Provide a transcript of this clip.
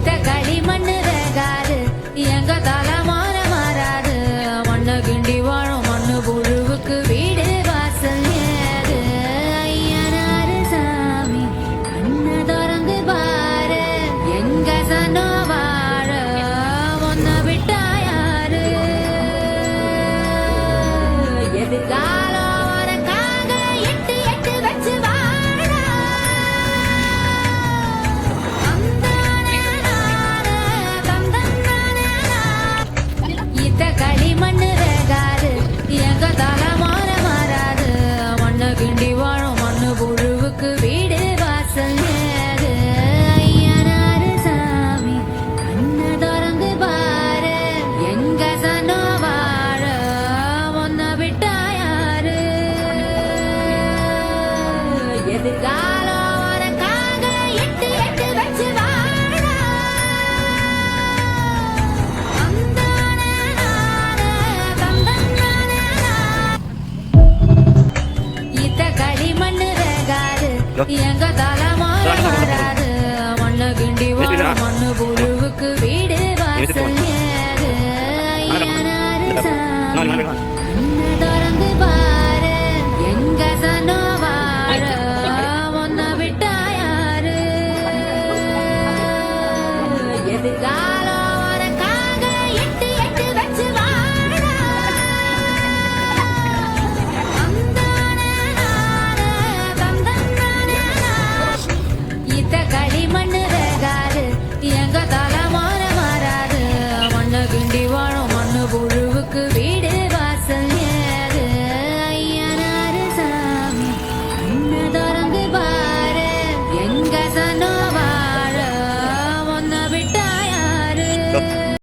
இத்த களி மண்ணு வேகாது எங்க தலை மாறாது மண்ண கிண்டி வாழும் மண்ணு புழுவுக்கு வீடு வாசல் ஏது ஐயனாரு சாமி கண்ண திறந்து பாரு எங்க சனோ வாழ ஒன்ன விட்டா யாரு எதிர்காலம் உனக்காக எட்டு எட்டு வச்சு வாழ அந்தானே நானே தந்தந்தானே இத்த களி மண்ணு வேகாது எங்க தலை மாறாது மண்ண கிண்டி வாழும் மண்ணு புழுவுக்கு வீடு வாசல் ஏது ஐயனாரு சாமி கண்ண திறந்து பாரு எங்க சனோ வாழ ஒன்ன விட்டா யாரு எதிர்காலம் உனக்காக எட்டு எட்டு வச்சு வாழ அந்தானே நானே தந்தந்தானே இத்த களி மண்ணு வேகாது எங்க தலை மாறாது மண்ண கிண்டி வாழும் மண்ணு புழுவுக்கு வீடு வாசல் ஏது ஐயனாரு சாமி